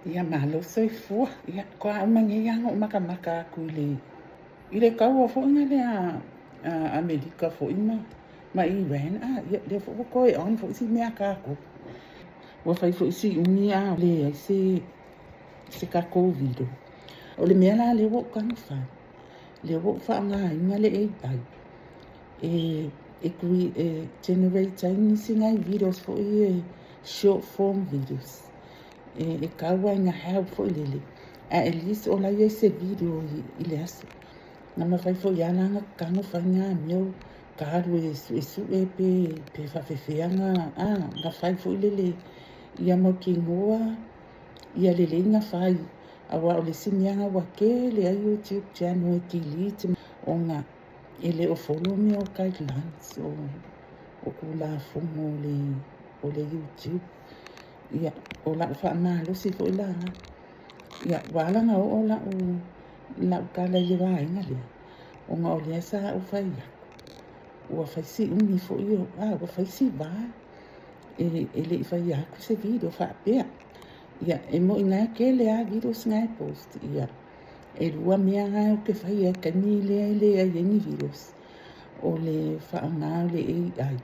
Ia malo soifua ia ko a mangi anga o makamaka aku i le kaua fo inga le a Amerika fo ima ma Iran ia le fo ko e on fo si mea ka ko wa fai fo si uni a le se ka covid o le mea la le wo kan fa le wo fa nga inga le e tai e kui generate Chinese ngai videos fo short form videos e kaua inga help fo lele at least o la se video i le aso na ma fai fo yana nga kanga fa nga meu karu su pe fa fe nga nga fai fo lele ia mo ki ngoa ia lele nga fai awa o le simianga wa ke le YouTube channel ki lit o nga ele o follow me o guidelines o kula fo mo o le YouTube ia o la fa ma lo si fo la ia wala nga o la kala le wa inga le o nga o le sa o fai o fai si uni fo io o fai si ba ele fai ya ku se video fa pe ia e mo ina ke le a video snai post ia e lua mea nga o ke fai e kani le a yengi videos o le fa nga le AI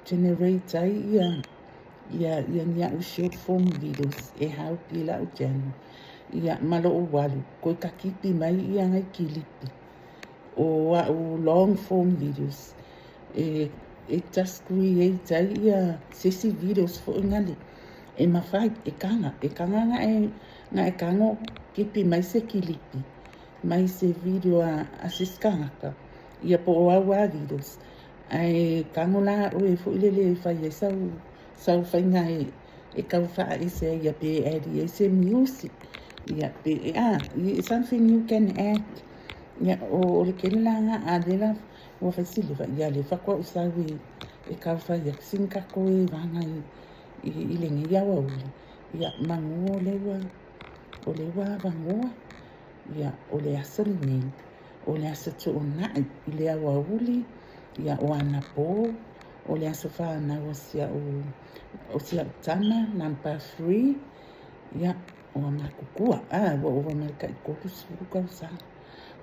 generate ai ia nia o short form videos e hau pila o channel ia malo o walu ko ka kipi mai ia ngai kilipi o long form videos e just create ai ia sesi videos fo ngali e mafai e kanga nga e kango kipi mai se kilipi mai se video a siskanga ka ia po wa videos ai kango la o e fo ile fai e sau fai nga e kau fa e se ia pe edi e se music ia pe something you can add ia o le kela nga adela o fa silva ia le fa ko usawi e kau fa ia sinka ko e vanga i le ngia wa ia mango le wa vango ia o le asoni o le asato na i le wa uli ia o ana po o le asofa na o sia tana number 3 ia o makukua o marka ko su ka sa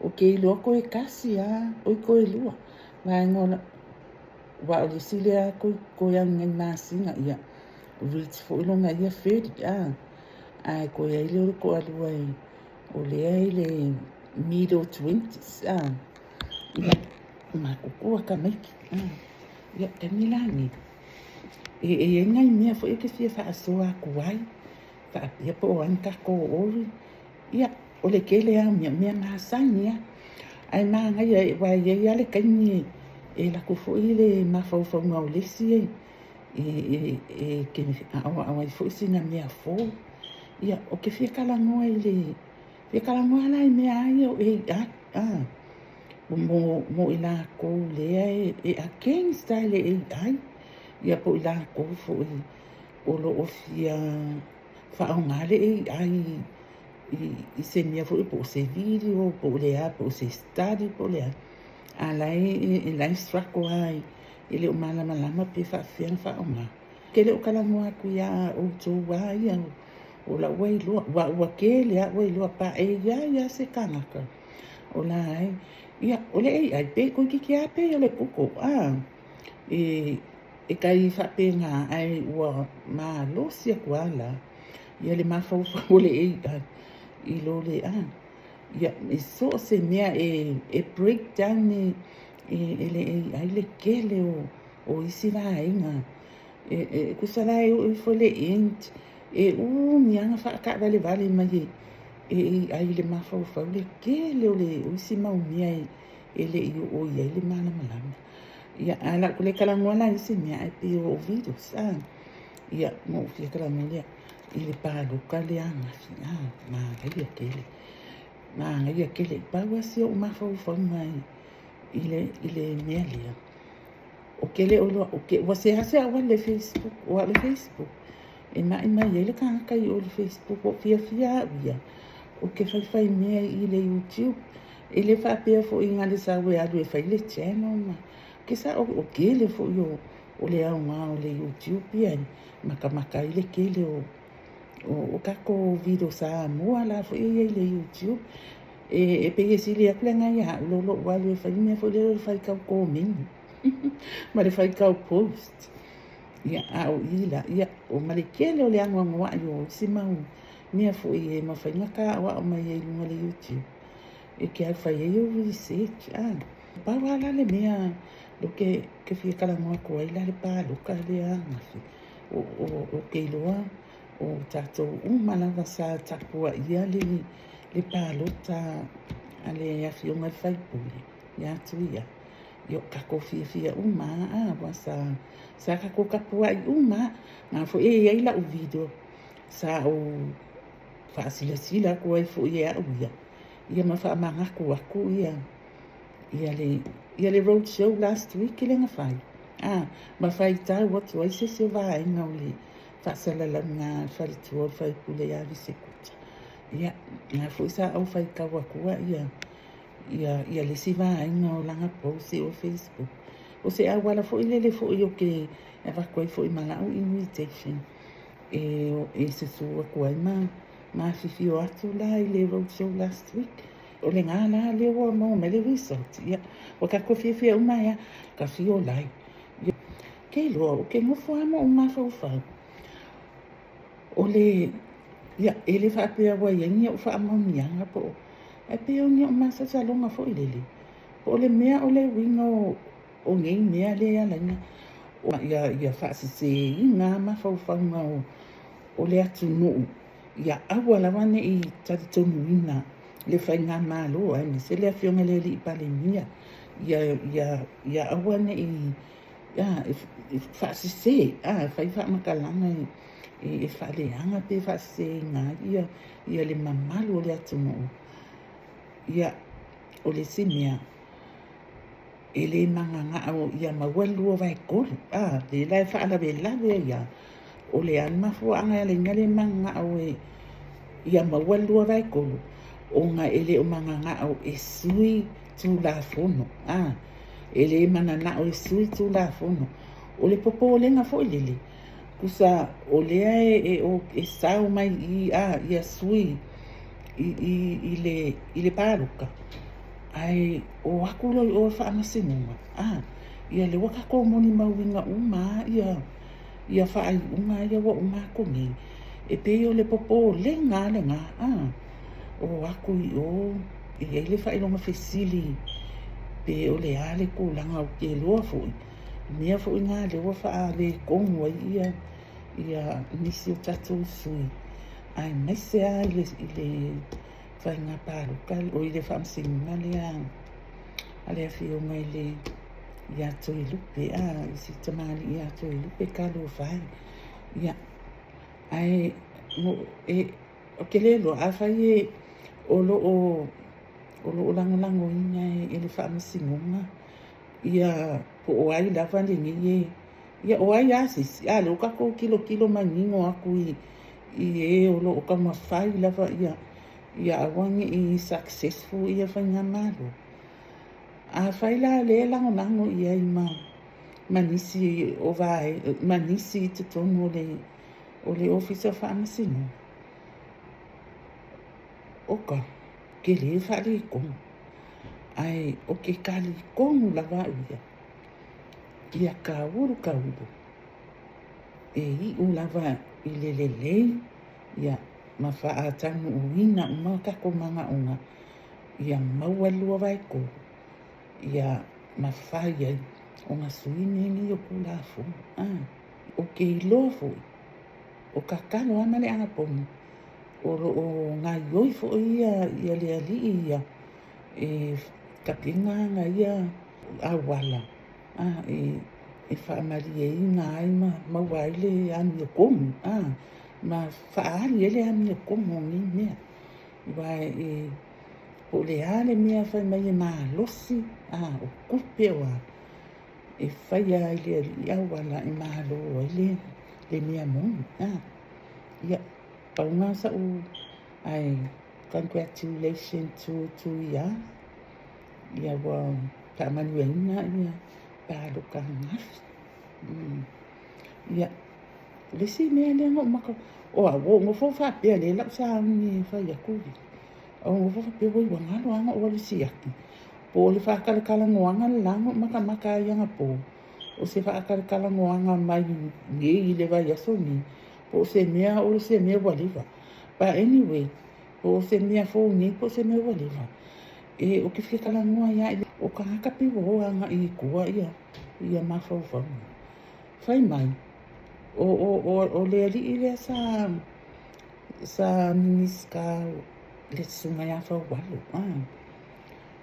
o ke loko e kasi o ko e lua mai ngona wa o silia ko yang na singa ia reach fo longa ia fed ai ko ia le ko alua o le middle 20s ia makukua ka mai ia temilani e ngai mea fo ke fia fa soa kuai fa ia po an ka ko ori ia o le kele a mea masania ai ma ngai wa ia le kani e la ko fo ile ma fo ngau le si ke a fo sina mea fo ia o ke fia kala ngoa ile fia kala ngoa la mea ia mo ila ko le a king style ai ia po ila ko fo o lo ofia fa ngale ai i se mia fo po se video po le a po se study po le a la strako ai ile o malama pe fa fian fa oma ke le o kala mo aku ya o to wa ia o la wei lo wa ke le a wei lo pa ia se kanaka o la ai ia o le ai pe ko ki kia pe o le kuko e kai fa pe nga ai wa ma lo sia kwala ia le ma fa o le i lo le ia e so se mea e break down le ai le kele o isi la inga kusala e fo le int mi anga fa ka vale mai ai le ma fa le kele o le o isi mau mea le o ia le mana malama ia ala kule kala ngona isi mea e pe o videos ia mo fi kala mea ile pa lo kale anga ma ngai kele pa wasi o ma fa mai ile mea le o kele o ke wasi hase a le Facebook e mai ele kan kai o le Facebook o fia ia o ke fai mea ile YouTube ele fa pe fo inga le sa we a le fai le channel ma ke sa o ke le fo yo o le au o le YouTube ia maka ile ke le o kako video sa mua la fo e le YouTube e pe e sili a plenga ia lo wale e fai me fo le fai ka ko min ma le fai ka post ia au ila ia o ma le kele o le anga ngwa yo si mau mia fo e ma fai ngaka wa o mai e lunga le YouTube e ke ai fai e yo research pa wala le mea lo ke fia kala ngwa ko ai la le pa lo ka le anga o ke loa o tatou malanga sa tapua ia le palota ale afionga faipule ia tuia yo kako fia wasa sa kako kapua i nga fo e la o video sa o sila ko ai fo ia ia ma fa manga ko aku ia le road show last week le nga fai ma fai tai what was se vai ngauli fasala la nga fai tuor fai pule ya visekuta ia nga fo sa au fai kawakua ia le siva nga o langa post o Facebook o se a wala fo ile le fo yo ke e va ko fo imala o invitation e se su ko ai ma fifio atu la ile road show last week o le nga la le o mo me le resort ia o ka ko fifia uma ia ka fio lai ke lo o ke mo fo amo uma fo o le ia ele fa pe wa yengi o fa mo mianga po e pe o ni o masa sa longa fo ile o le mea o le wingo o ngai mea le ala nga o ia fa se nga ma fa o le atu no ia awa la wane i tati tonu ina le fa nga malo ai ni se le afionga le li pa le mia ia awa ne i fa se fa makalanga e fa le anga pe fa se nga ia le mamalo le atu no ia o le simia ele manga o ia mawelu vai ko le lai fa ala bela ia o le alma fu anga le ngale manga o ia mawelu vai ko o nga ele o manga o e sui tu la fono ele mana na o sui tu la fono o le popo le nga fo lele kusa o le o e sau mai ia sui ile paruka ai o akulo o fa amasinga ia le waka ko moni mawinga ia fa ai ia wa ko ni e pe o le popo le nga o aku ia le fa ilo mafesili pe o le ale ko langa o ke lo fo mia fo nga le wa fa le ko mo ia nisi o tatu sui ai mese ile fai nga paru kal o ile fam singa le ale fio mai le ia toi lupe isi tamali ia toi lupe kalo fai ia ai mo o kele lo fai o lo lango ina ele fam singa ia po o ai la fandi ni ia o ai asis lo ka ko kilo maningo aku i o lo ka ma fai la fa ia awangi i successful ia fanga malo fai la le lango ia manisi o vai manisi te tono o le office of pharmacy oka ke le fa le ko ai o ke kali ko la va ia ka uru i o la va i le ia ma fa atanu uina ma ka ko manga unga ia mawalua vai ko ia ma fa ia o ma suini ni o kula fu o ke lofo o ka kano ana le anga pom o nga yoi fo ia le ali ia kapinga nga ia awala e fa maria ina ai ma waile ani kom ma fa ali ele ani kom ni me vai o le ale me fa mai ma losi o kupe wa e fa ia ia wala e ma lo le me mon ia pa nga sa ai congratulations to ya ia wa ta manuelina ia pa lo ka ia Le si mea le ngo maka. O a wo ngo fo fa pe le la sa ni fa ya ku. O ngo fo fa pe wo wa ngalo anga o le si aki. Po le fa kala kala ngoanga la ngo maka ya nga po. O se fa kala kala ngoanga mai nge le va ya so ni. Po se mea o se mea wa le va. But anyway, po se mea fo ni po se mea wa le va. E o ke fi kala ngoa ya o ka haka pi wo anga I kua ia ma fo fo. Fai mai. O le ali ile sa miniska le sunga ya fa walu.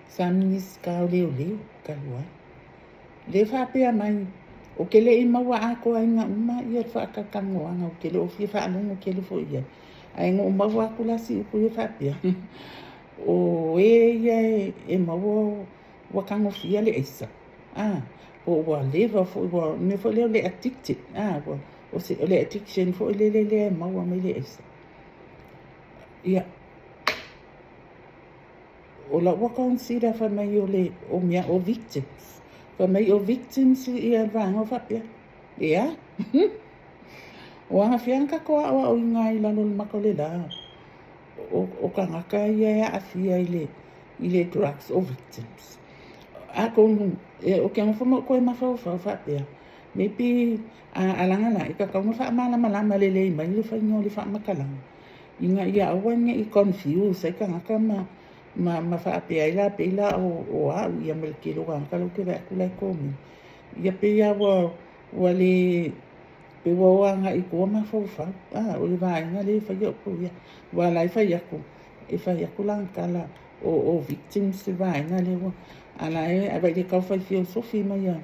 Sa miniska le kalua. Le fa pe mai o ke le ima wa ako ai nga uma ia fa ka kango anga o ke le o fi fa anu o ke le fo ia. Ai ngo uma wa kula si ku ia fa pe. O e mawo wa kango fi le isa. O wa leva fo wa me fo le addicted. O se le addiction fo le mawa me le isa. Ia. O la wa consider fa mai o mea o victims. Fa mai o victims ia vanga fa pe. Ia. O anga fianka ko o ngai la no makole la. O ka ngaka ia afia ile drugs o victims. Ako o ke mo fo ko ma fa pe. Maybe alanga la ka mo fa mala le mai le fa no le fa makala. Inga ia awanya I confuse ka ngaka ma fa pe ila o ia me ke lo ka lo ke la ko mi. Ia pe ia wa le pe wa nga I ko ma fa o le va nga le fa yo ko ia wa la fa ya ko e fa ya ko lang kala o victims va nga le wa ala e ava de ka fa filosofia ma ya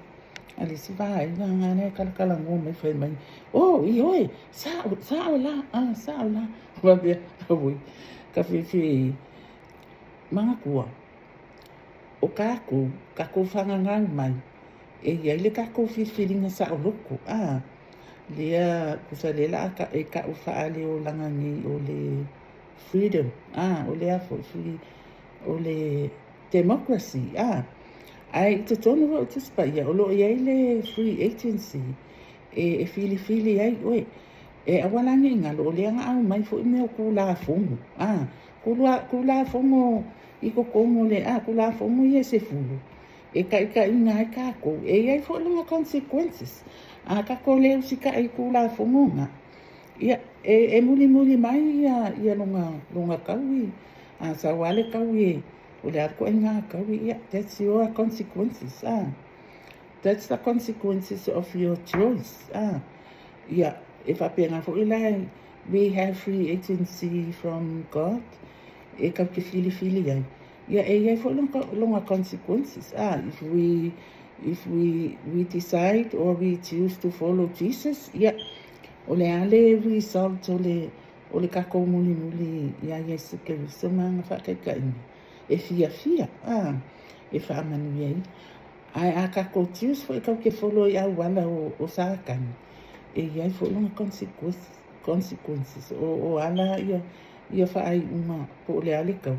ali si va nga ne kala ngo me fa mai o oi sa la va bien oui ka fi manga kua o ka fa nga mai e ia le ka ko fi feeling sa o loko Lia kusalela ka ka ufa ale o langa ni o le freedom o le afo free o le democracy ai te tonu o te spaia o lo ia le free agency e fili ai oi e awala ni ngalo le nga au mai fo me ku la fomo ku la fomo I ko komo le ku la fomo ia se fulu e ka inga ka ko e ai fo le consequences ka ko le sika I ku la fonga ia e muli mai ia longa kawi sa wale kawi o le ko inga kawi ia that's your consequences that's the consequences of your choice ia if I penga for ila we have free agency from God e ka ke fili ai ia e for longa consequences if we decide or we choose to follow Jesus, o le ale result o le kako muli ia Yesu Kristo manga whakaikaini. E fia, e whaamanu iei. Ai a kako choose fo kau ke follow ia wala o sākani. E iai fo longa consequences. O ala ia whaai uma po le ale kau.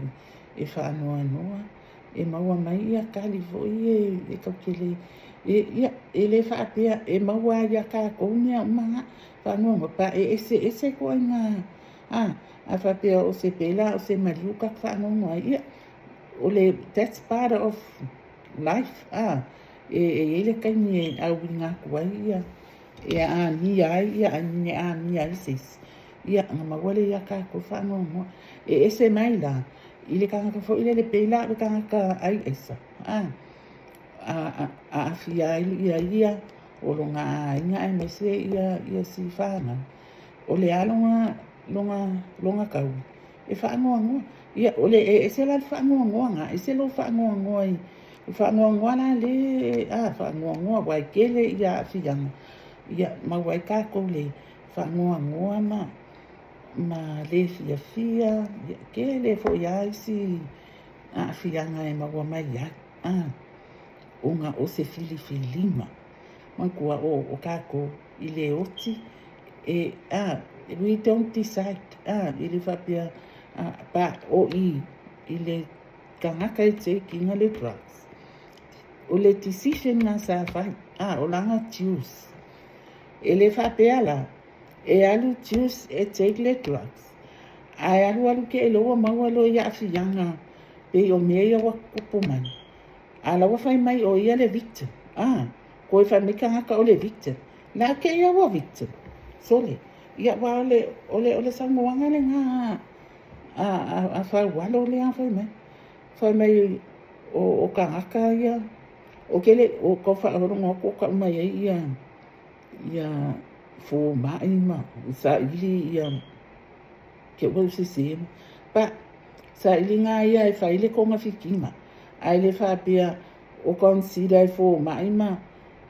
E whaanoa. E maua mai ia kali fo e kau ke le e le fa pia e maua ia ka ko mea manga fa no pa ese ko nga a fa pia o se pela o se mariuka fa no ia o le that's part of life e le ka ni a winga ko ia ni ai sis ia ma wale ia ka ko fa no ese mai la ile ka fo ile le pela ka ai esa a fia ia o longa inga e mese ia si fana o le longa kau e fa ngo ia o le e se la fa ngo nga e se lo fa ngo la le fa ngo wa kele ia fia ia ma wa ka ko le fa ngo ma le fia ke le fo ia si fia nga e ma wa mai ia unga o se filima mankua o kako I le oti we don't decide ili fapia pa o I le kangaka e te kinga le drugs o le decision na sa fai o langa choose ele fapia la e alu juice e take le drugs. Ai alu ke e loa maua lo ia afianga pe o mea wa kupu mai. Ala wa fai mai o ia le victim. Koe fai me kangaka o le victim. Na ke ia wa victim. Sole. Ia wa ole sanguanga le ngā a fai walo le a fai mai. Fai mai o kangaka ia. O kele o ko fa ro ngo ko ka mai ia fo mai ma sa ili ia ke wo se pa sa ili nga ia fa ile ko nga fikima ai le fa pia o consider fo mai ma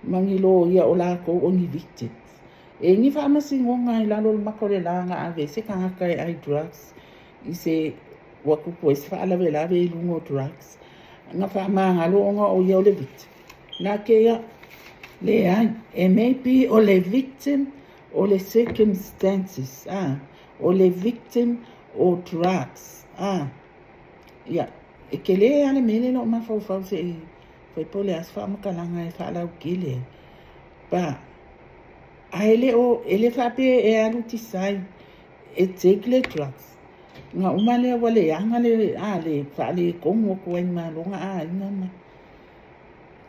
mangilo ia o la ko o ni victim e ni fa ma singo nga ila lo makole la nga ave se ka ka ai drugs i se wa ku pues fa la vela ve lungo drugs nga fa ma halo nga o ia o le victim na ke ia le ai e maybe o le victim o le circumstances o le victim o drugs ia e ke le ale mele no ma fo se foi pole as fa makalanga e fa la ukile pa a ele fa pe e alu tisai e take le drugs nga umale wale anga le ale fa le kongo ko en ma longa ina ma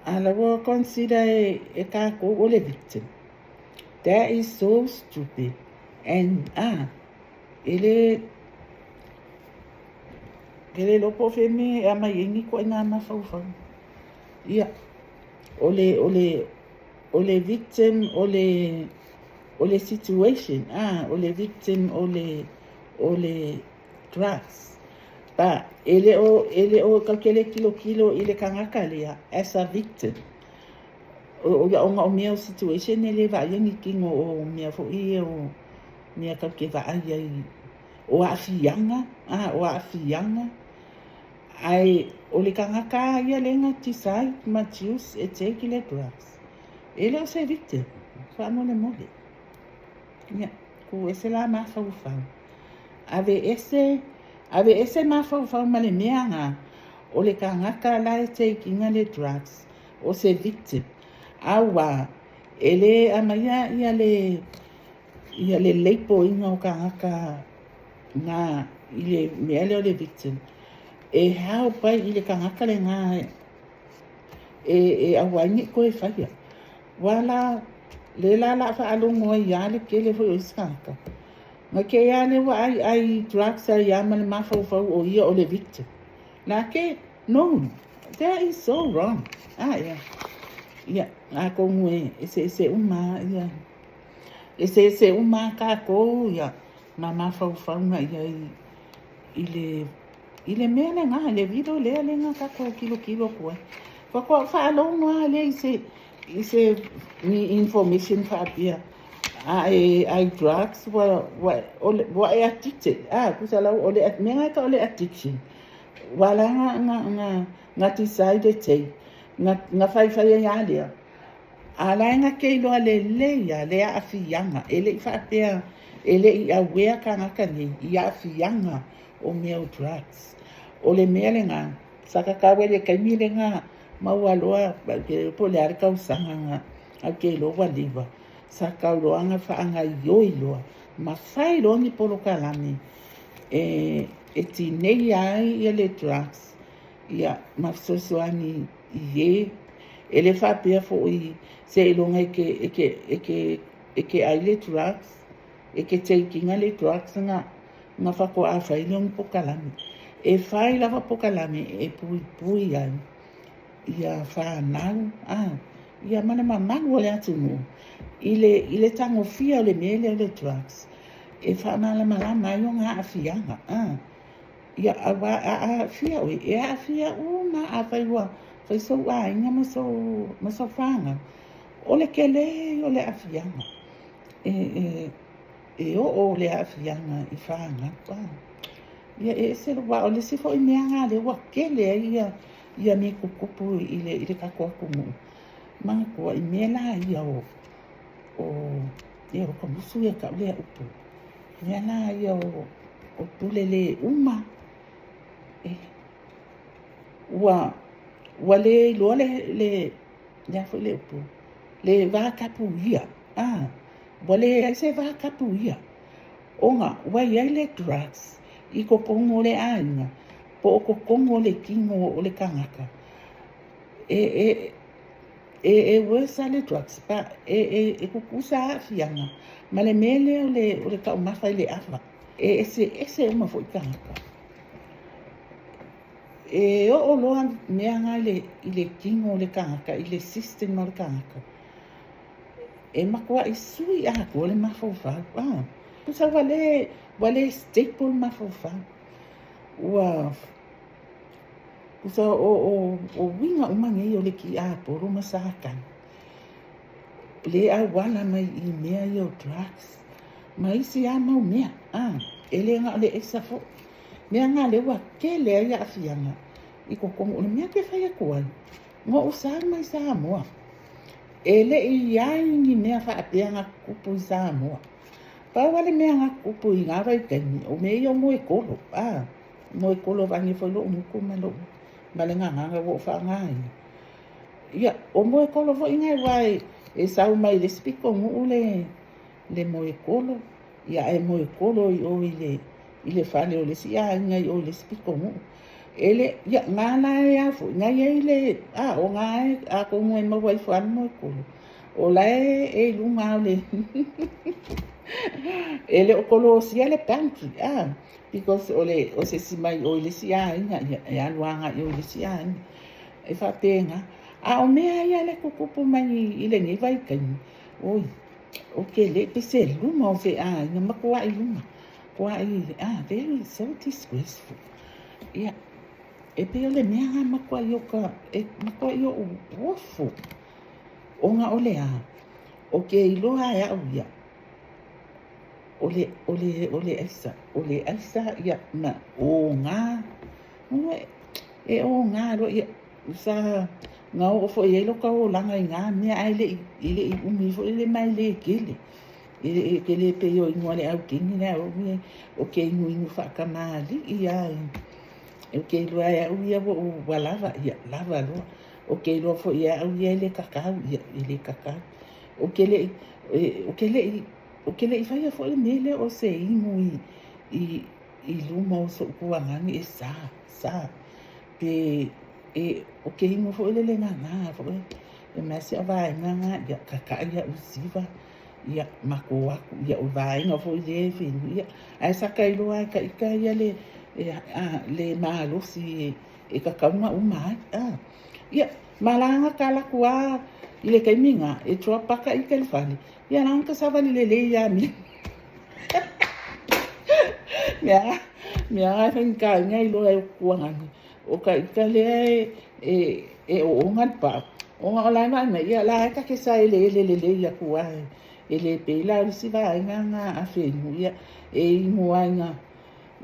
ala wo consider e ka ko o le victim. That is so stupid. And ele lo po fe me ama yengi ko nga ma fa fa. Yeah. Ole victim ole situation. Ole victim ole drugs. Ba ele o ka kele kilo ile kangaka le as a victim. O nga mea situation ele va yengi kingo o mea fo I o mea ka ke va ai o afianga o afianga ai o le kangaka ia lenga tisai ma juice e take le drugs ele o se victim fa mo le mole ya ku ese la ma fa ave ese ma fa ma le mea nga o le kangaka la e taking le drugs o se victim awa ele amaya ia le leipo inga o kangaka nga ile mele o le victim e hao pai ile kangaka le nga e awangi ko e faya wala le la fa alongo ia le ke le fo iskaka ma ke ia le wa ai drugs ai ya mal ma fo o ia o le victim la ke no that is so wrong yeah ia a ko mue ese uma ia ese uma ka ko ia mama fa ma ia ile mele nga le video le nga ka ko kilo ko fa lo nga le ise ni information fa pia I drugs what addicted kusala ole menga ka ole addiction wala nga decide take nga fai ya le ala nga ke lo le ya le afianga ele fa pia ele ia wea ka nga ni ia afianga o meu drugs ole mele nga saka ka wele ka mile nga mawaloa ke po le ar ka usanga nga ke lo wa liva saka lo anga fa anga yoilo ma fai lo ni polo kalami e ti nei ai ele drugs ia ma soani ye ele fa pia fo I se longa ke ai le drugs ke taking le drugs nga fa ko a fai long pokalami e fai la fa pokalami e pui ai ia fa nau ia mana mama wala atu no ile tango fia le mele le drugs e fa mala mai nga afianga ia a fia e a fia una a fai wa fai so ai nga ma so fanga ole kele ole afianga o le afianga I fanga ia se lo wa ole se fo I mea le wa kele ia me kukupu ile ka ko kumu ma ko I me la ia o ko musu ia ka le upu me la ia o tulele uma wale lo le ya fo le upu le va kapu ia wale ai se va kapu ia. Onga, wai ai le drugs, I ko kongo le aina, po o ko kongo le kingo o le kangaka. Wesa le drugs, pa kukusa afianga, ma le mele o le kaumafa I le afa. Ese uma fo I kangaka. O loa mea nga I le kingo o le kangaka, I le system o le kangaka. Makua I sui a ko le mafaufa. Kusa wale staple mafaufa. Ua kusa o winga umangi o le ki a poro masakan. Le a wala mai I mea I o drugs. Ma isi a mau mea. Ele nga le esa fo. Mea nga le wa ke le ai a fianga. I kokongo o le mea ke whai a kuai. Ngo usang mai Samoa. Ele I ai ni mea wha apea nga kupu I Samoa. Pa wale mea nga kupu I ngā rai kaini. O mea I o moe kolo. Moe kolo vangi fo lo umuku malo. Male nga nganga wo wha ngai. Ia, o moe kolo fo ingai wai. E sau mai le spiko ngu le moe kolo. Ia e moe kolo I o I le whale o le si a ngai o le spiko ngu. Ele, ia, ngana e afu. Ngai e le, o ngai a kongu e mawai whan moe kolo. O lai e lunga o le. Ele o kolo o sia le pantry, because o se si mai o le si a inga, e aluanga I o le si a inga. E whapenga. O mea ia le kukupu mai I le ngi vai kaini. Oi, o ke le pese luma o se a inga makua I luma. Kua I, very so disgraceful. Ia, e pe o le mea nga makua I o ka, makua I o uofu. O nga o le a, o ke iloa e au ia. Ole aisa ia na o nga. O nga ro ia sa nga o fo ia lo ka o langa I nga me ai le umi fo le mai le kele. Kele pe yo I ngole au kingi na o ke ngu fa ka mali ia. O ke lo ia o ia o walava ia lava lo. O ke lo fo ia o ia le kakao ia le kakao. O ke le O ke le I whaia fo le mele o se ingu I luma o so kuangani e sa. Pe o ke ingu fo le ngā fo e masi o vai ngā ia kaka ia usiva ia mako waku ia o vai ngā fo le whinu ia. Ai saka I loa ka ika ia le maalosi e kakaunga umai. Ia malanga kala kua I le kaiminga e tua paka I kalifani. Ia nangka savali le ia mi. Mea whenka ngai loa e kuangani. O ka ika le e o ongan pa. O nga o lai mai ia lai ka ke sa le ia kuai. E le peila o si vai ngā a whenu ia e ingoa ngā.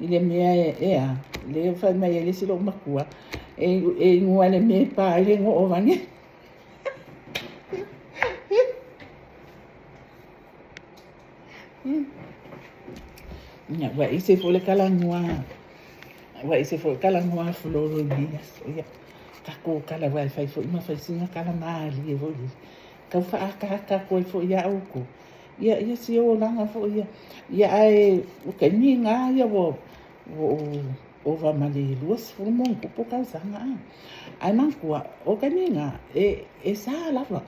I le mea le whai mai e le silo makua. E ingoa le me pa le ngo o vange. Wa ise fo le kalangua. Wa ise fo kalangua floro dias. Ia. Kako kala wa fai fo ima fai singa kala mali e voli. Ka fa ka ko fo ia uko. Ia si o langa fo ia. Ia ai o ke ni nga ia wo va mali luas fo mo ko ka sanga. Ai man ko o ke ni nga e sa la va.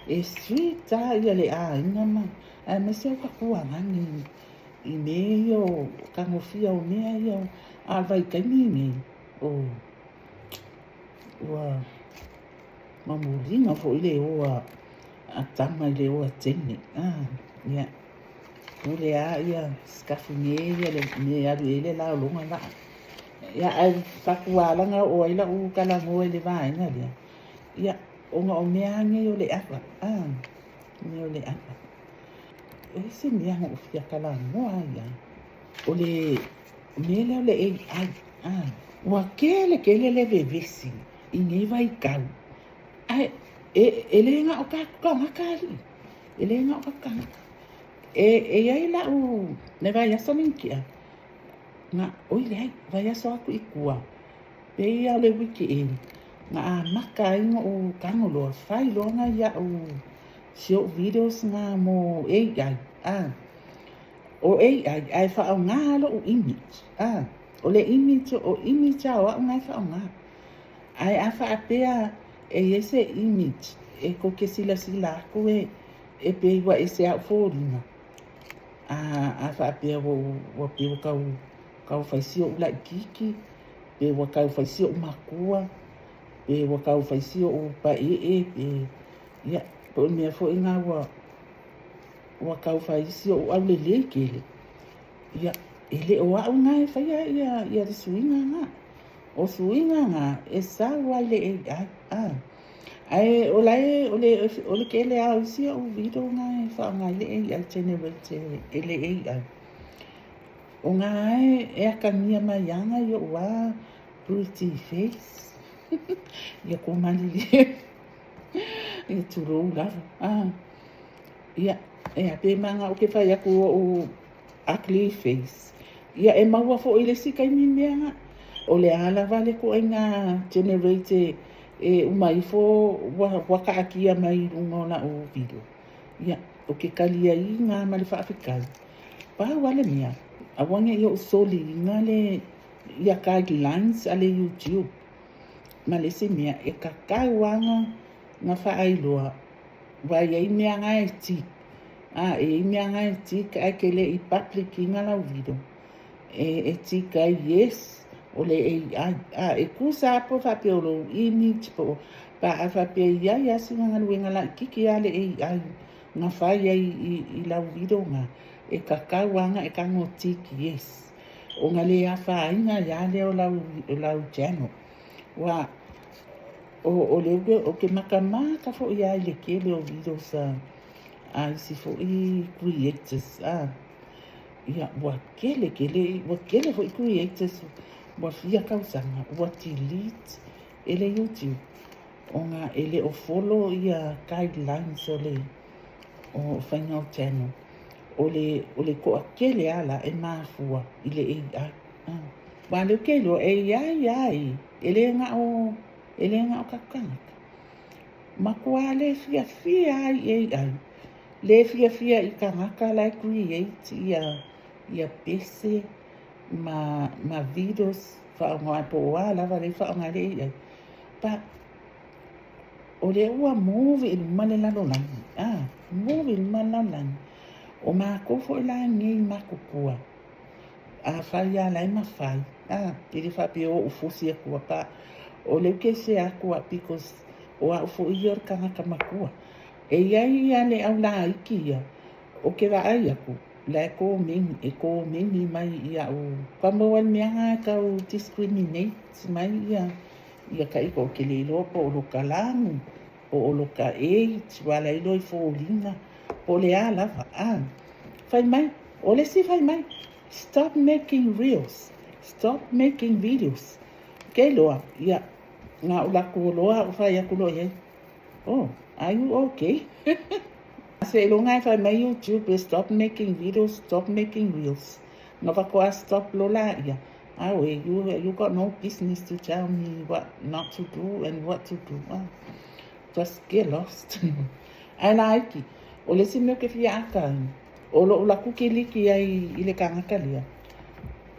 E street ta ia le ina ma. Ai me se ka kuanga ngani. I meio kangofia o mea ia a vai kaimini o mamulina fo ile o a tama ile o a tene ia ule a ia skafune ia le mea ile la longa la ia ai fakualanga o ila u kala ngo ile vai nga ia o nga o mea nge o le apa nge o le apa ese mea ngo fia kala ngoa ia o le mele o le ai wa kele le bebesi I nei vai kau ai ele nga o ka makali ele nga o ka ai la u ne vai aso minkia nga oi le vai aso aku ikua pe ia le wiki nga maka inga o kangolo fai longa ia short videos ngā mo AI. O AI ai whao ngā lo o image. O le image o image a o au ngai whao ngā. Ai a wha apea e ese image e ko ke sila aku e pe iwa e se au fōrina. A wha apea wa pe o kau whaisio ula I kiki, pe wa kau whaisio o makua, pe wa kau whaisio o pa pe ia, po mea fo inga wa kau whaisio o au le kele. Ia, ele o au ngai whaia ia de suinga ngā. O suinga ngā e sa wai le ai o le kele au sia o video ngai wha ngai le AI generate ele AI. O ngai e akania mai anga I o wa pretty face. Ia ko mali le. Ia turo lava. Ia e ape manga o ke whai aku o ugly face. Ia e maua fo I le sika I mea nga. O le ala vale ko ai ngā generate e umai fo waka akia mai runga o video. Ia, o ke kalia I ngā mali whaafikai. Pa wale mea, a wange I o soli ngā le ia guidelines ale YouTube. Ma le se mea e kakai wanga ngā whaailoa. Wai ai mea ngā e tik. E mea ngā e tik ai ke le I public I ngā lau video. E tik ai yes. O le AI, e kusa apo whape o lo image po, pa a whape ia singa ngā luenga la kiki a le AI, ngā whai ai I lau video ngā, e kakau anga e kango tiki, yes. O ngā le a whai ngā ia le o lau channel. Wa, o le uke, o ke makamaka fo ia I le kele o videos a isi fo I creators, ia, wa kele fo I creators, wa fia kausanga, wa delete ele YouTube. O ngā ele o follow ia guidelines o whainga channel. O le ko kele ala e mafua I le AI. Wa le kele o AI, ele ngā o kakanga. Ma kua le fia ai AI. Le fia I kangaka lai create ia pese ma videos whaonga po wa lava le whaonga le AI. Pa o le ua move in male lalo langi. Move in male lalo langi. O maa kofo ila ngei makukua. Whaia lai ma whai. Piri whape o ufosi akua pa. O leu ke se akua because o a ufo I or kangaka makua. E iai ia le au la iki ia. O ke wa ai aku. La ko mingi mai ia o pamawan mea ka o discriminate mai ia ka iko ke le lopo o lo kalangu o lo ka age wala I loi fōlina o le ala fai mai o le si fai mai stop making reels, stop making videos ke loa ia ngā ula ko loa o fai aku loa are you okay? Se lo ngai fai mai YouTube, stop making videos, stop making reels. Nova koa stop lola ia. You got no business to tell me what not to do and what to do. Just get lost. Ai like. O le si me ke fia aka. O lo la kuke liki ai I le kangaka lia.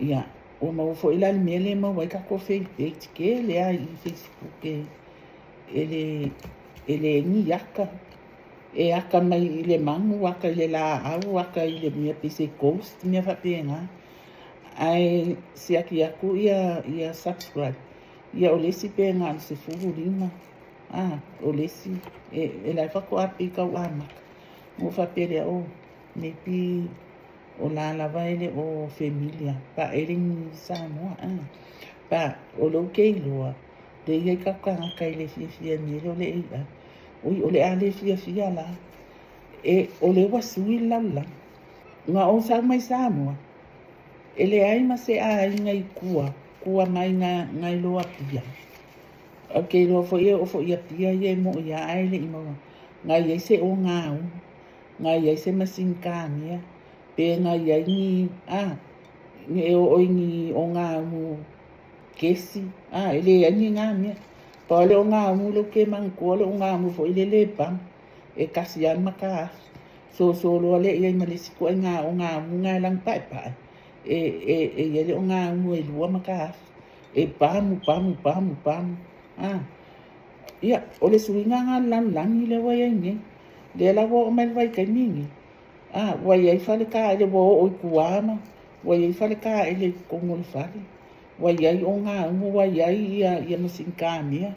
Ia. O ma fo ila le mele ma wai ka ko Facebook ke le ai Facebook ele ni aka. E aka mai I le mangu, aka I le la au, aka I le mea pise ghost, mea whapenga. Ai si aki aku ia subscribe. Ia o lesi penga al se furu rima. O lesi. E lai whako api kau amaka. Mo whapere maybe o la lava ele o familia. Pa ering Samoa. Pa o lo kei loa. Le iei kakanga kai le fia nere o le ia. O le ale fia la. O le wasui laula. Nga o sa mai Samoa. Ele ai ma se a ngai kua mai ngai loa pia. Okay, lo fo ia pia ia mo ia ai le mo. Ngai se o ngau. Ngai se masinkania. Pe ngai ni ni o ngau mo kesi. Ele ni ngamia. Pa le o ngau mo lo ke man ko le o ngau mo fo ile le pam. e kasi an maka so lo le ia ma le siku nga o nga munga lang pai pai e ele o nga mu e lua maka e pamu ia o le suinga nga lan le wa nge le la wo o mai vai kai mingi wa ia fale ka ele wo o kuama wa ia fale ka ele kongol fale wa ia o nga mu wa ia masinka mia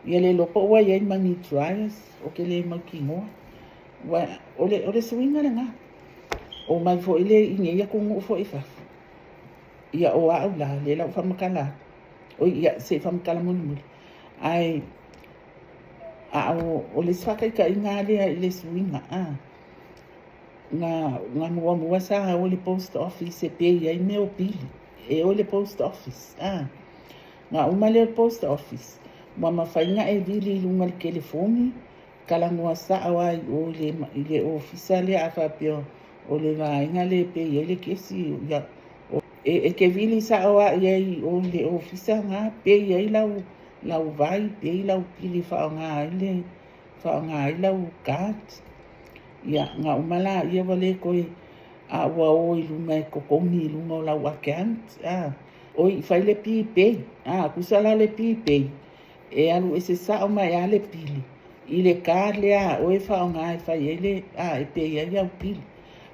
ia le lopo wa ia mangi trials o ke le makingo wa o le suinga nga o mai fo ile inge ia kongo fo ifa ia o a la le la fa makala o ia se fa makala mun ai o le sfaka ka inga le suinga nga mua sa o le post office e pe ia me o pili e o le post office nga uma le post office ma fainga e vili lunga le telefoni kala mua sa ai o le officiale a fa pio o le nga le pe ia le kesi ia e ke vili sa ai o le official nga pe ia lau vai pe lau pili fa nga lau kat ia nga umala ia wale koe wa o i lunga e kokongi lunga o lau akant o i fai le pi pe kusala le pi pe e alu ese sa o mai ale pili i le kar le o e fa nga e fai ele e pe ia ia pili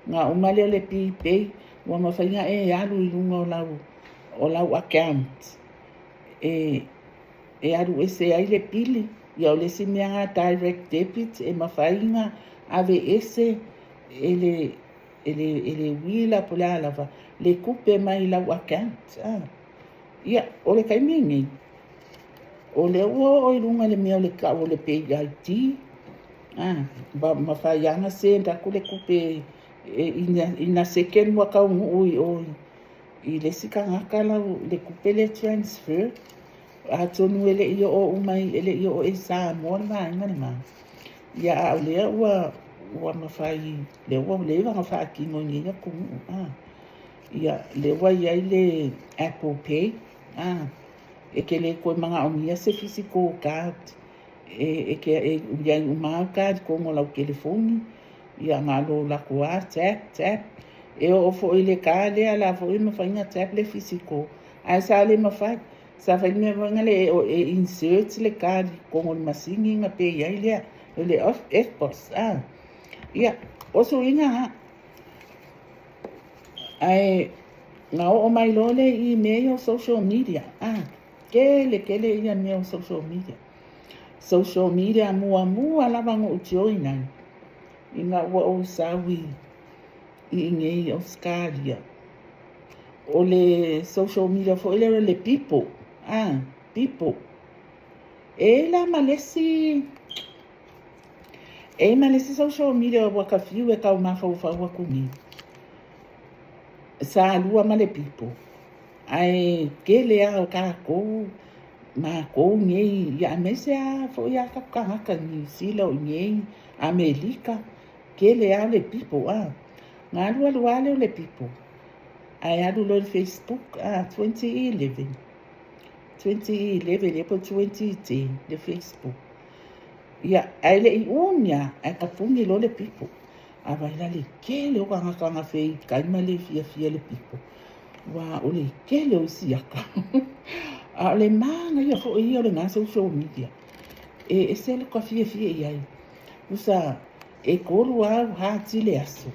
nga umale le pi pe wa ma fai nga e alu i lunga o lau akant e alu ese ai le pili ia o le si mea direct debit e ma fai nga ave ese ele wila pula lava le kupe mai lau account ia o le kai mingi o le o i lunga le mea le ka o le pay IT ba ma fai anga se nda ko le kupe ina second wa ka o i le sika ngaka lau le kupe le transfer tonu ele io o umai ele io o esa mo ma ngana ia o le wa mafai le wa le va fa ki mo ni ya ku ia le wa ia le Apple Pay e ke le ko manga o mia se physical card e ke ia uma card ko mo la telefoni ia ngalo la ko tap e o fo ile ka le ala fo i mafai nga tap le physical a sa le mafai sa fa me ngale e insert le card ko mo masingi nga pe ia le of FPOS ia o so inga ai nga o mai lole email social media kele ia me social media mua lava ngo joina inga o sawi inge o skalia o le social media fo le people ela malesi malesi social media wa ka fiu e ka uma fa wa kumi sa lua male people ai kele a ka ko ma ko ngi ya mesia fo ya ka ni silo ngi Amerika kele a le people nga lua le people ai adu lo Facebook 2011 le po 2010 le Facebook ia ai le unia ai ka pungi lo le people ava le kele o ka fei kai male fia le people wa o le kele o siaka a le manga ia fo ia le nga social media e se le ka fia ia usa e kolu a hati le aso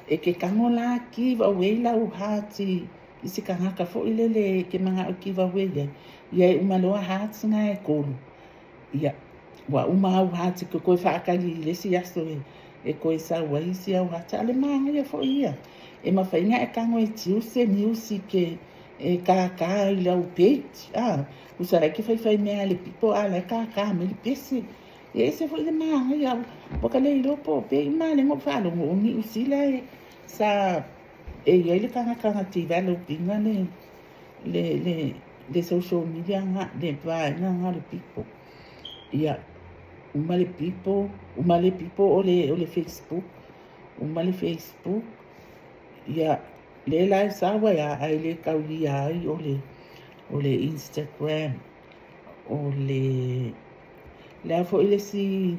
e ke kangola ki va wela u hati isi kanga fo ile le ke manga ki va wela ia umaloa hati nga e kolu ia wa uma u hati ko fa ka le si aso e ko sa wa isi au hati ale manga ia fo ia e ma fa inga e kango e tiu se music e ka ile au page usa ke fa me ale pipo ala ka me pesi e se foi de manga ia boka le lopo pe ma le mo fa lo ni usila sa ele kanga developing le social media nga le vai nga le people ia uma le people o le Facebook ia le live sa wa ya ai le kauli ai o le Instagram o le la fo ile si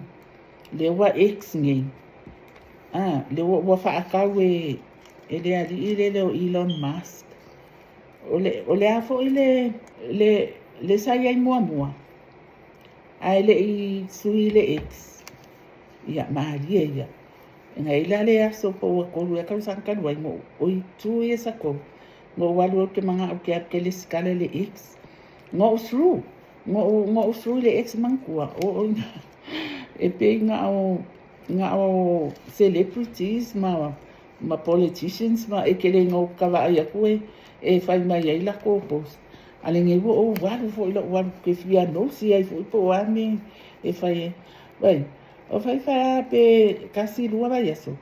le wa X ngi le wa whaakau e le ali i le o Elon Musk o le afo i le sai ai mua ai le i sui le X ia maari e ia ngai la le aso po ko lu ka sanka wai mo o i tu e sa ko no walu ke manga o ke le skala le X ngo through ngo through le X mangkua o e pe nga o celebrities ma politicians ma e kele ngo kava ai ku e fai mai ai la ko post ale ngai o walu fo lo walu ke fia no si ai fo po ami e fai vai o fai pe kasi lua vai eso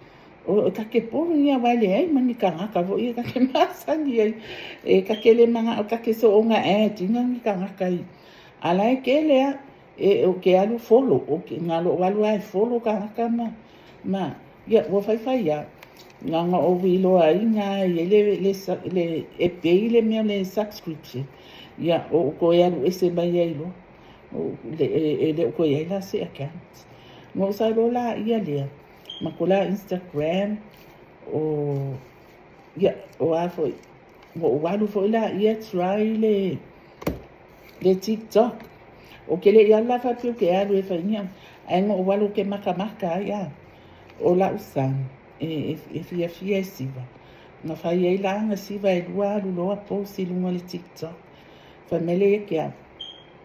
o ka ke po ia vale ai mani ka ka vo ia ka ke masa ni ai e ka ke le manga o ka ke so nga tinga ni ka kai ala e ke le e o ke alu follow o ke ngalo walu ai follow ka ma ia o fai ya nga o vilo ai nga le e pe le me le subscription ia o ko ia lu ese mai ai lo o le ko ia la se account mo sa lo la ia le makula Instagram o ia o afo mo walu fo la ia try le TikTok o ke le ia la fa ke alu e fa nia ai mo walu ke maka ia o la usan e fia siva na fa ia la nga siva e lua lo a post i lunga le TikTok fa mele ke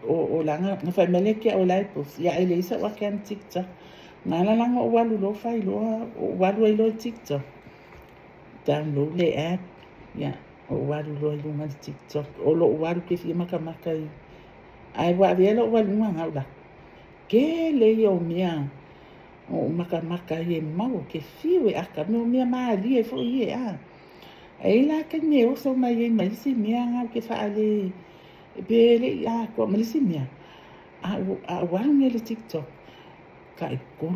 o la nga fa mele ke o la post ia ele isa wa kan TikTok na la nga o walu lo fa lo o walu i lo TikTok download le app ia o walu lo i lunga le TikTok o lo walu ke fia maka ai wa vela o walu nga la ke le yo mia o maka e mau ke fiwe aka no mia mali e fo ie ai la ke ne o so mai mai si mia nga ke fa ale bele ko mai si mia a wa nge le TikTok ka ko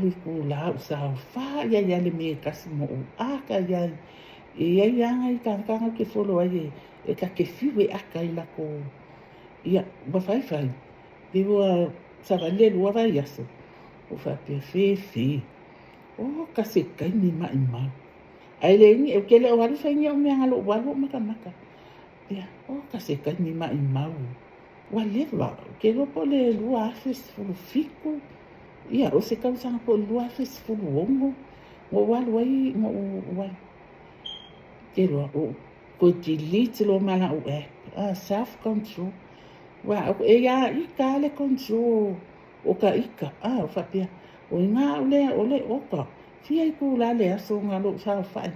la sa fa ya le me ka mo aka ya ia ngai ka ke folo ai e ka ke fiwe aka ila ko ia ba fai be wa sa va le lo va ya so o fa pe fe o ka se kai ni mai ai le ni e ke le o va fa ni o me ngalo wa lo maka ya o ka se kai ni mai wa le va ke lo po le lo a fes fu fiku ia o se ka sa po lo a fes fu wongo o wa lo ai mo wa ke lo o ko delete lo mala o self control wa o e ya I ka le control o ka ika o fa pia o nga ole o ka fia ku la le aso nga lo sa fa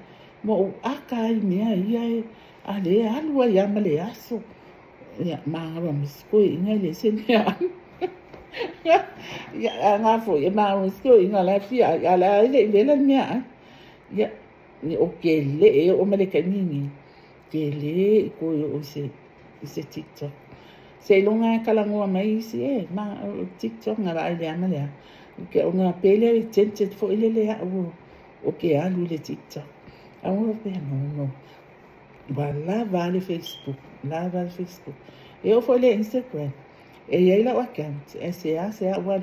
mo aka I mea ia a le alu ya ma le aso ya ma ro misko nga le sen ya ya nga fo ya ma misko nga la fia ya la le la mea ya ni o ke le o me le kanini ke le ko o se TikTok se longa kalangoa mai si ma TikTok nga ai le ana le ke ona pele tente fo ile le o ke alu le TikTok a o pe no va le Facebook e o fo le Instagram e ia la account se a wa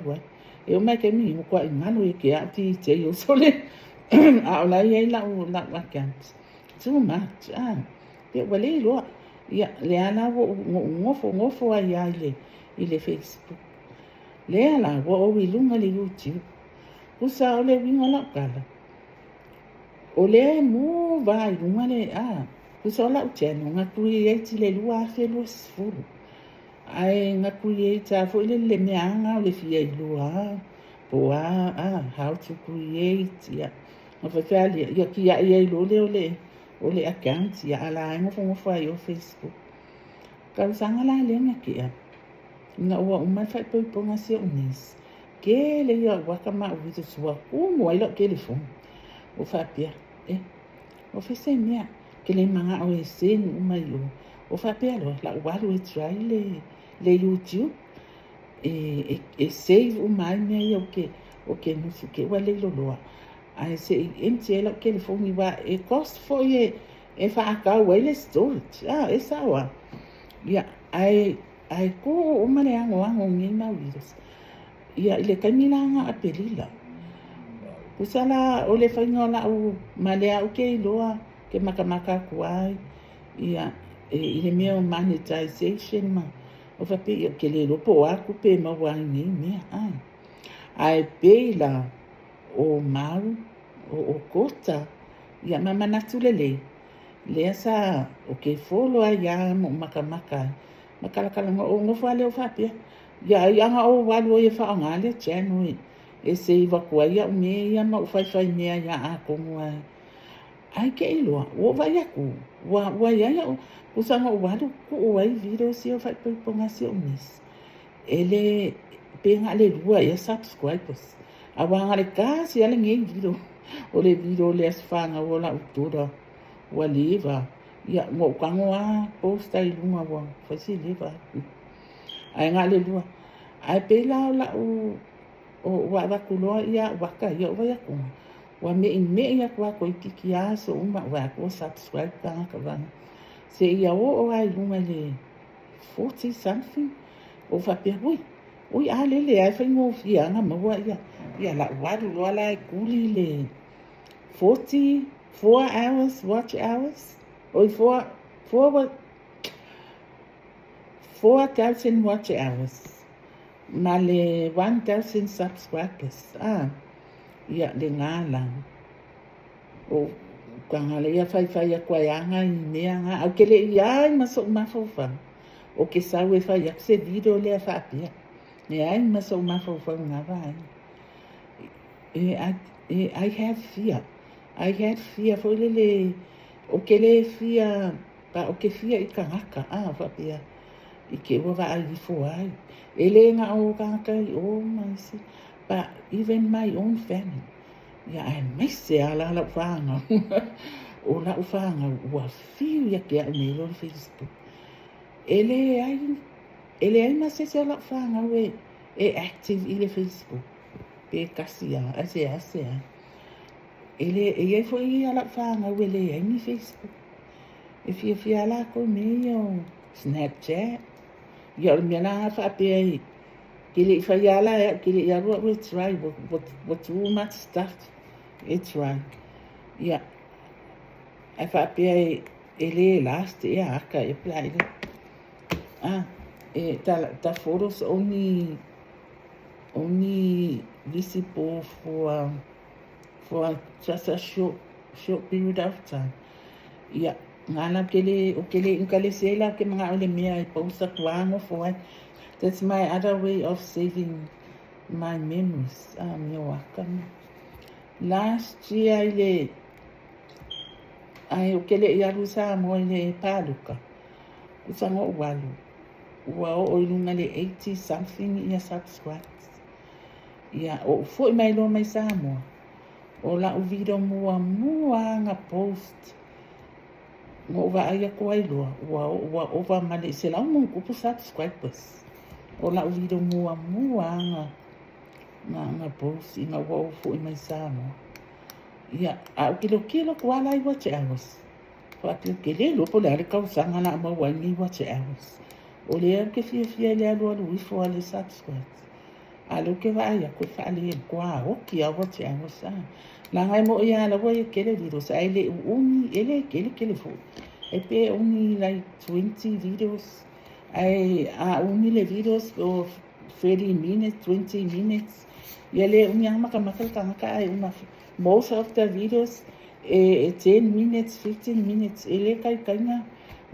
e o mai ke mi ko ngalo e ke ati te yo sole a la ia la account too much e wale lo ia le ana wo ngofo ai ile Facebook le ana wo o ilunga le YouTube usa ole winga la kala ole mo vai lunga le usa la ucheno nga create le lua fe lo sfuru ai nga create fo ile le meanga le fia lua po how to create ia nga fa fali ia ki ia lo le account ya ala ngofo ai o Facebook ka sanga la le nga nga wa uma fa po nga se unis ke le ya wa kama u se swa mo ai lo telefon o fa pia o fa se mia ke le manga o se uma yo o fa pia lo la wa lo try le YouTube e save uma me yo ke no su ke wa le lo ai se entela ke le fo mi va e cost for ye e fa ka wele storage e sawa ya ai ko o mane ango ngi na virus ya ile kamila nga apelila Kusala o le whaingola o malea o ke iloa ke makamaka kuai ia i le mea o monetization ma o whape i ke le lopo aku pe mawangi mea ai. Ai peila o mau o kota ia mamanatu le lea sa o ke folo ai ia mo makamaka makalakalanga o ngofa le o whapea ia ianga o walu o e whaangale channel e se iwa kua ia me ia ma o whai mea ia a kongu ai. Ai ke iloa, o vai aku, wa ia o usanga o walu ku o ai video si o whai ponga si o mis. Ele penga le lua ia subscribers. A wanga le kasi ale ngei video. O le video le asfanga o la utura. Wa liva. Ia mo kango a posta i lunga wa. Fasi liva. Ai nga le lua. Ai pela o la o wa kuloa ia waka ia o vai aku. Wa me ia kwa ko kiki aso uma wa ko subscribe ka vana. Se ia o ai lunga le 40 something. O whapea hui. Ui a lele ai whai ngō fia nga maua ia. Ia la waru loa lai kuli le 44 hours watch hours. Oi 4,000 watch hours. Ma le 1,000 subscribers. Ia le ngālang. O kangale ia whai a kwa anga i mea ngā. Au kele i ai masok mawhawhang. O ke sau e whai ak se video lea whapea. E ai masok mawhawhang ngā vai. I have fear. I had fear for le o ke le fear pa o ke fear i kangaka. Whapea. I ke wawa ai i fo ai. E le ngā o kangaka i o maisi. But even my own family. Ia ai maise ala la whanga. O la whanga ua fiu ia ke au me lo Facebook. Ele ai masese o la whanga we e active i le Facebook. Pe kasi ase. Ele e fo i ala whanga we le ai ni Facebook. E fia ala ko me o Snapchat. Ia o me la whapea i. Kili whaiala, kili ia rua, it's right, what too much stuff, it's right. Yeah. I whapea e le last, e aka, e plai le. The photos only visible for just a short period of time. Yeah. Ngana kele inkale sela ke mga ole mea I posta kuango for it. That's my other way of saving my memories. Last year, I ukele iarusa mo le paluka. Usanga walu. Wa o ilunga le 80 something ia subscribers. Ia o foi mai lo mai samo. O la video mua nga post. Mo va ai ko ai lo. Wa over male se la mo ku subscribers. O la video mua nga post ina wa fu i mai samo. Ia a kilo ko ala I watch hours. Fa ke le lo po le ka usanga na ma wa ni watch hours. O le ke fia le alo wi fo ale subscribe. Alo ke va ia ko fa le ko o ki a watch hours. La ngai mo ia la wa ke le video sa ile uni ele ke le fo. E pe only like 20 videos. I only le videos of 30 minutes, 20 minutes. Yale unyama kama most of the videos 10 minutes, 15 minutes. Ele kai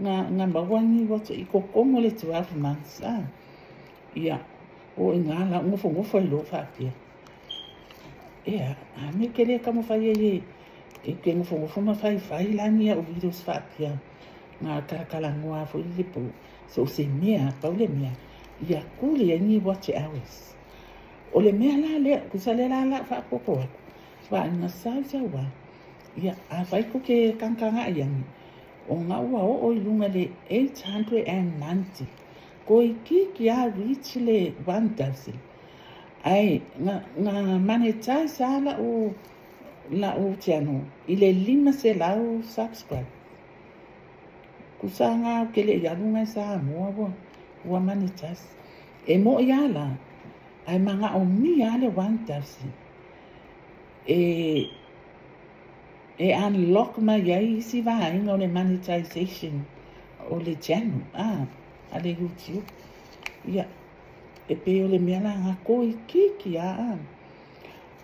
nga mawani wat ikokongo le 12 months. Yeah. O ngala ngofo lo fa pia. Yeah, me kele kama fa ye e ke ngofo ma fa lani o videos fa pia. Nga kala ngoa fo le po. So se mea, paule mea, ia kuli e ni watch hours. O le mea la le, kusale la wha koko aku. Wha ina salsa wa. Ia, a whai ko ke kankanga iangi. O ngā ua o ilunga le 890. Ko I ki a reach le 1,000. Ai, nga monetize ala o channel. I le 5 se lau subscribe. Kusanga kele yalunga sa mo wa manitas e mo yala ai manga o mi ale 1,000 e unlock mai ai si vaenga o le monetization o le channel a le YouTube ia e pe o le mea la ngako i kiki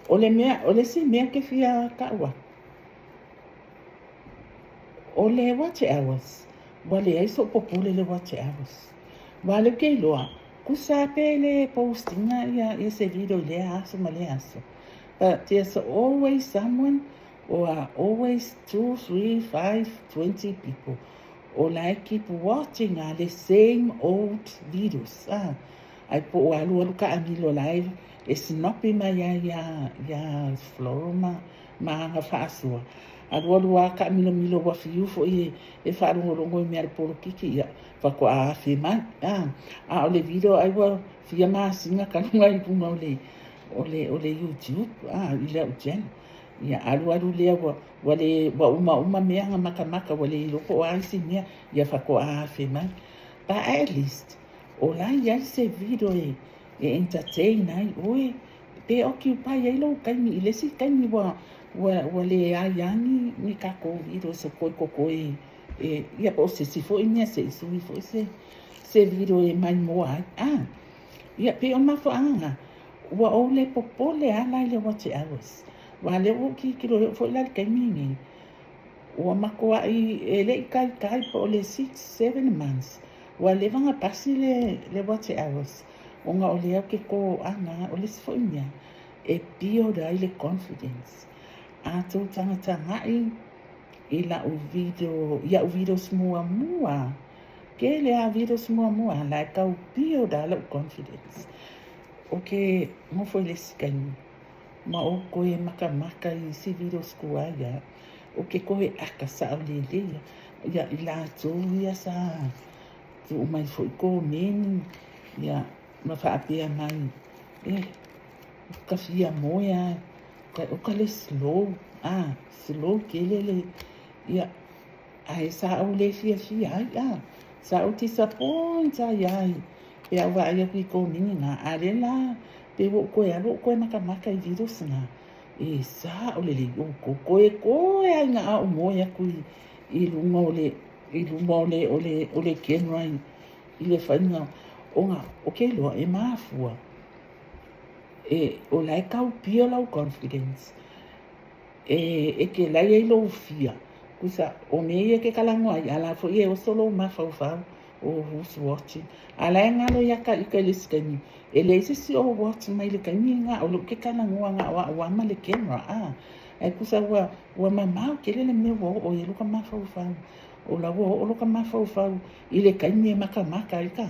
o le mea o le si mea ke fia kaua o le watch hours wale ai so popule le watch hours wale ke loa kusa pe le postinga ia se video le aso ma le aso but there's always someone or always 2, 3, 5, 20 people or like keep watching the same old videos ai po alu ka amilo live it's not be my ya floroma ma nga faso alu ka amilo wa fiu fo e fa ro ngo me al polo kiki ya fa ko a fi ma o le video ai wa fi ma singa ka ngai pu ole YouTube ile o jen ya alu le wa uma mea maka wale loko ai si mea ya fa ko a fi ma but at least ola ya se video e entertain ai oi pe occupy ai lo kai mi le si kai mi wa le ayangi ni ka ko video se ko ia po se si fo ina se sui fo se video e mai mo ai ia pe o ma fo wa o le popole ala le watch hours wa le o ki lo fo la kai mi ni o ma ko ai le kai po le 6 7 months wa le vanga pasi le watch hours o nga o le ke ko o le si fo ina e pio da ile confidence to tanga i la o video smua mua ke le a video smua mua la ka o pio da la confidence okay mo foi le scan ma o ko e maka i si video skua ya o ke ko e aka sa o le ya i la to ya sa tu mai foi ko men ya ma fa apia mai ka fia moya o ka le slow slow ke le ia ai sa o le fia sa o ti sapon sa ia e awa ia ki ko mini na ale la pe wo ko maka i virus na e sa o le ko ai nga o moya ku i lunga o le kenra i le fanya o ke lo e mafua o lai kau pio lau confidence e ke lai e lo fia kusa o me ke kalango ai ala fo o solo ma fa o who's watching ala ngalo ya ka liskani ele si o watch mai le kani nga o lo ke kalango nga wa ma le camera ai kusa wa mama ke le me wo o yelo ka ma fa o la wo o lo ka ma fa ile kani maka i ka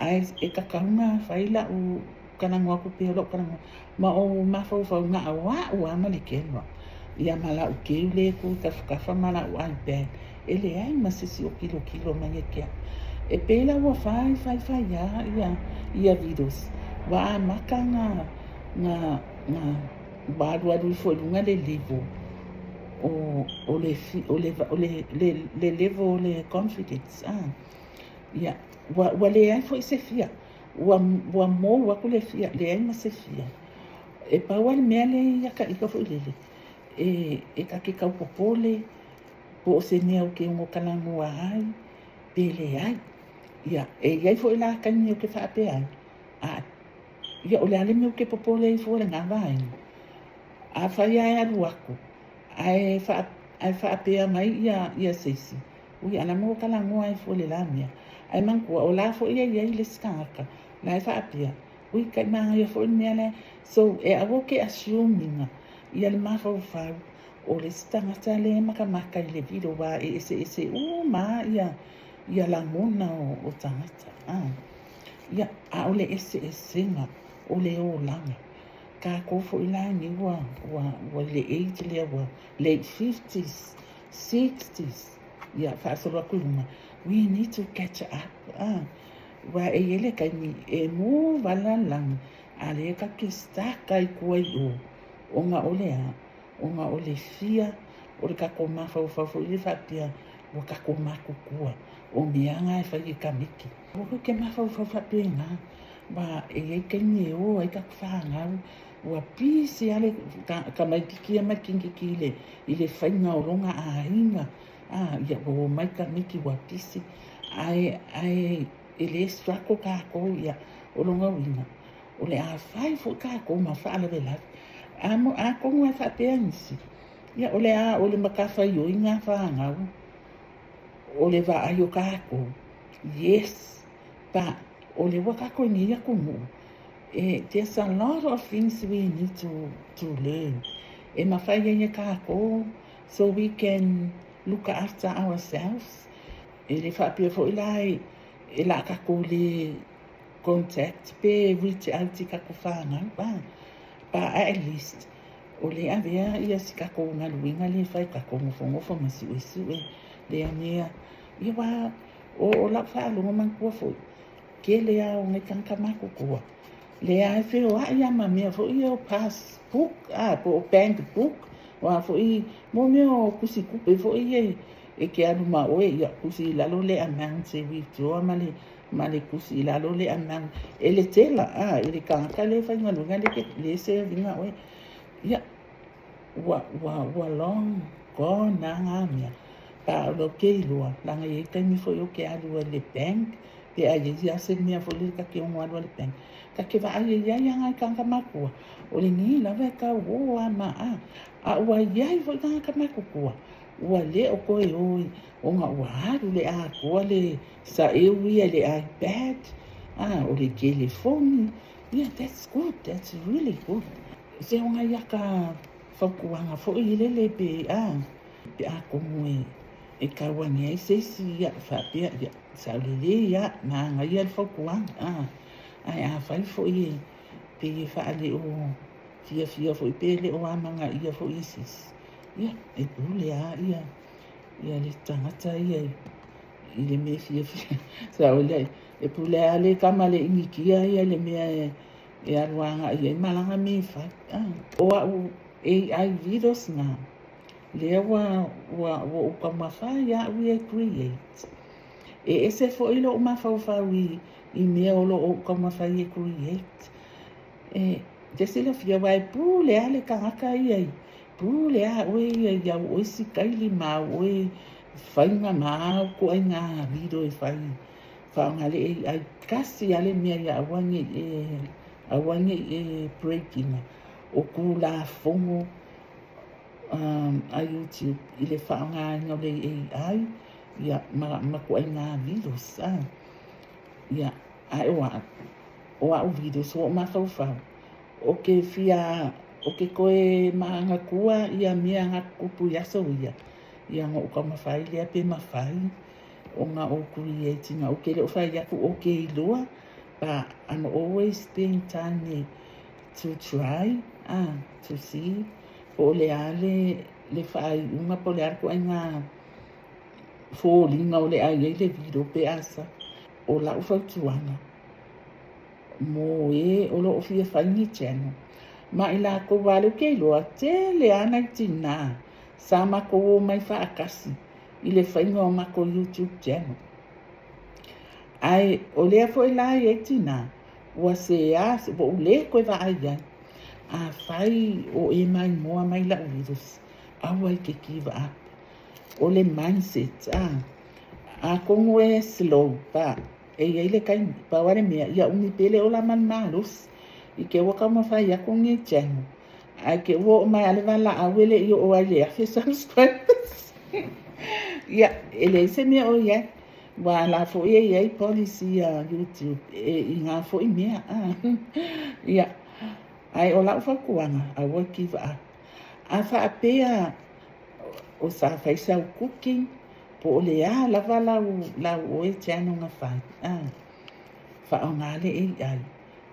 ai e ka kanga faila o kanangwa ku pe lo kanangwa ma o ma fa nga wa ma le camera ia mala o ke le ku ka fa mala o iPad ele ai ma se si o kilo mai ke e pela wa fai ia videos wa makanga na ba do fo lunga le livro o le level le confidence ia wa le ai fo se fia wa mo wa ku le fia le ai ma se fia e pa wa me le ia ka fo le e ka ke ka popole po se ne o ke mo kalango ai pele ai ia ia fo la ka ni o ke fa pe ai ia o le ale me o ke popole fo le nga vai fa ia ruako ai fa pe mai ia sesi ui ana mo kalango ai fo le la mia ai man ko o la fo ia le skaka la fa pe ui ka ma ia fo le so e avo ke assuming ia le ma fa o le stangata le maka i le video wa ese ma ia la mona o tangata ia o le ese nga o le o langa ka ko fo ila ni wa le age le wa late 50s 60s ia fa so ra kuluma we need to catch up wa ele ka ni mo valalang ale ka ki sta kai ko o nga o le fia o le ka ko ma fa le fa pia o ka ko ma kua o mianga e fa ka miki o ke ma fa pia nga ba ke ni o ai ka fa nga ua pisi ale ka mai kikia mai kingi i le whainga o longa a inga. Ia o mai ka miki ua pisi. Ai ele strako ka ko ia o longa winga. O le a whai fu ka ko ma whaala ve lafi. A kongu e whapea nisi. Ia o le a o le makawhai o inga whaangau. O le wa ayo ka ko. Yes. Pa o le waka ko ni ia kumu. There's a lot of things we need to learn. E mawhai ia ka ko so we can look after ourselves. E le whapea fo ilai e la ka ko le contact pe reach out i ka ko whaangau. Pa at least o le avea ia si ka ko ngaluinga le whai ka ko ngofo masiwe le anea ia wa o la whaalunga mankua fo ke le a o ngai kankamako kua le a e whio a ia mamea fo i o passbook po o bank book wa fo i mo meo kusi kupe fo i e ke anu ma oe ia kusi lalo le amount se withdraw male kusi lalo le amount e le tela ele kanka le whai ngalunga le se vinga oe ia wa long gone na ngā mea pa lo ke lua langa e kaimi fo i o ke alua le bank pe a ia se mea fo le ka ke ongo alua le bank ka ke wa ai ia ngai kanka makua o le ni la ve ka wo ama a ua ia fo kanka makua ua le o koe oi o ngā ua haru le a koa le sa e uia le iPad o le telefoni yeah, that's good, that's really good se o ngai aka whakuanga fo i le pe pe a komu e kawangi ai se si ia whapea ia sa lele ia na ngai al whakuanga ai a whai fo i pe whaale o fia fo i pele o amanga ia fo isis ia e pule ia le tangata ia i le me fia sa o le e pule le kama le ingikia ia le mea e aruanga ia i malanga me whai o au AI virus nga le wa ka mawhai ia we create ese fo ilo o mawhauwhaui i mea o lo o ka mawhai e create Jesila fia wai pule ale kangaka ia pule oe ia oe si kaili ma oe whainga maa ko ai ngā video e whai whaangale ai kasi ale mea ia awange breaking o ku la fongo a YouTube i le whaanga ngau le AI ia ma ko ai ngā videos ia ai o au videos o ma whau o ke fia o ke koe maanga kua ia mea ngā kupu yaso ia ngā uka mawhai lea pe mawhai o ngā o creating o ke leo whai aku o ke ilua but I'm always spending time to try to see o le ale le whai unga po le arko ai ngā fōlinga o le ai le video pe asa o la ufau tuanga mo o lo fia whaingi channel. Ma i la ko wale ke loa te le ana i tina sa ma ko o mai whaakasi i le whainga o ma ko YouTube channel. Ai o lea fo i la i tina ua se se bo ule koe wa ai ai a whai o e mai moa mai la virus awa i ke kiwa up o le mindset a kongo e slow pa e le kai pa wale mea ia uni pele o la man malus i ke waka mawhai a kongi channel a ke wo mai ale wala a wele i o ale a fi subscribers ia ele se mea o ia wa la fo ia policy a YouTube i ngā fo i mea ia ai o lau whakuanga a waki wa a whaapea o sa whaisau cooking po o le lava lau oe channel nga whai whaongale AI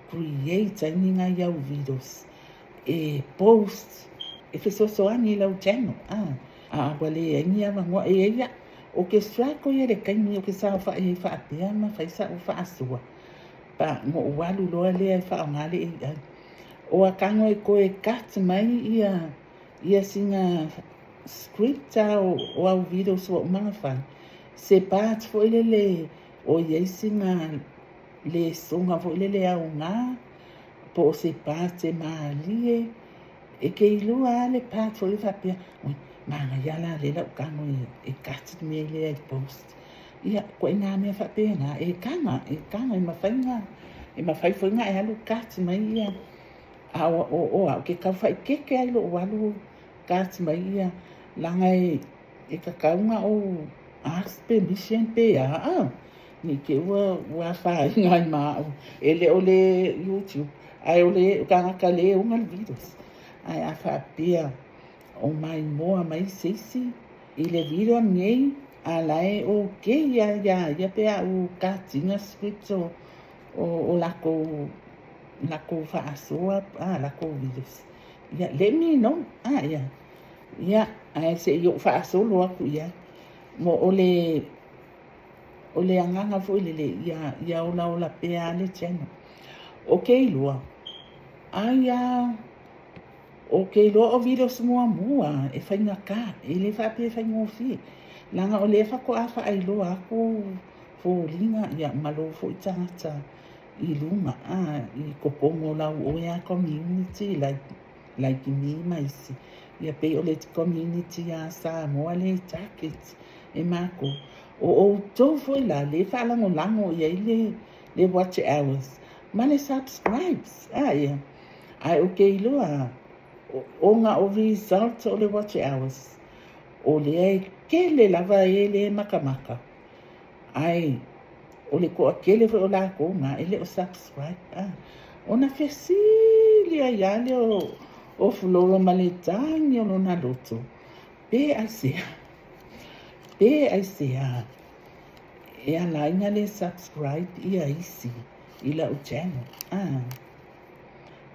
create ai nga iau videos post so ani lau channel wale ai wangoa ia o ke strako ia le kaini o ke sa whaapea ma whaisa o whaasua pa ngo walu loa lea whaongale AI o a kango e koe kat mai ia singa script o au video so mga fan se pat fo le o ia singa le songa fo le au nga po se pate malie e ke ilua le pato le fapia manga yala le la kano e kati me le ai post ia ko ina me fapia na e kanga e mafai fonga e alu kati mai ia o ke ka fai ke ai lo walu kati mai ia langa e ka kaunga o aspe mission pe ni ke wa fa ngai ma ele ole YouTube ai ole ka le ungal videos ai a fa pia o mai moa mai sisi ile video nei alai o ke ya pe o katinga script o lako fa asua lako videos ya let me know ya ai se yo fa asolo aku ya mo ole anganga fo ile ya ola pe ale channel okay lua okay lo o videos mua e fainga ka ele fa pe fainga fi langa ole fa ko afa ai lo aku fo linga ya malo fo itata iluma I kokongo la o ya community like me mais ya pe ole community ya sa mo ale jacket e mako o to foi la le fa lango ya le watch hours mane subscribes ya ai okay lo o nga o result o le watch hours o le ke le lava ele makamaka ai o le ko akele fo la ko nga ele o subscribe ona fesilia ya le o floro maletani o na loto pe asia e ala inga le subscribe ia isi ila o channel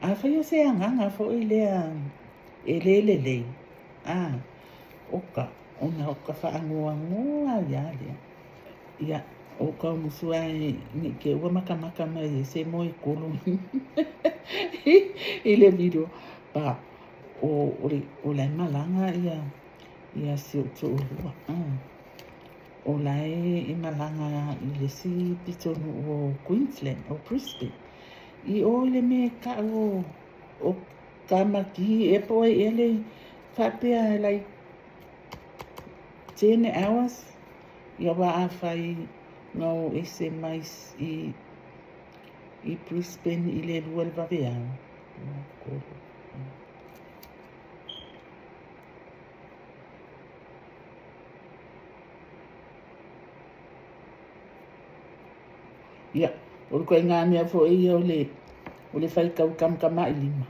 fa yo se anga fo ile ele oka ona oka fa angua ya oka musua ni ke wa makamaka mai se mo ikolo ile video pa o la malanga ia se to o la malanga ile si pitonu o Queensland o Brisbane I ole me ka o kamaki e po ele fapea like 10 hours ia wa afai no ese mais I Brisbane ile lua le vavea ia o ko nga me fo ole fai kau kama I lima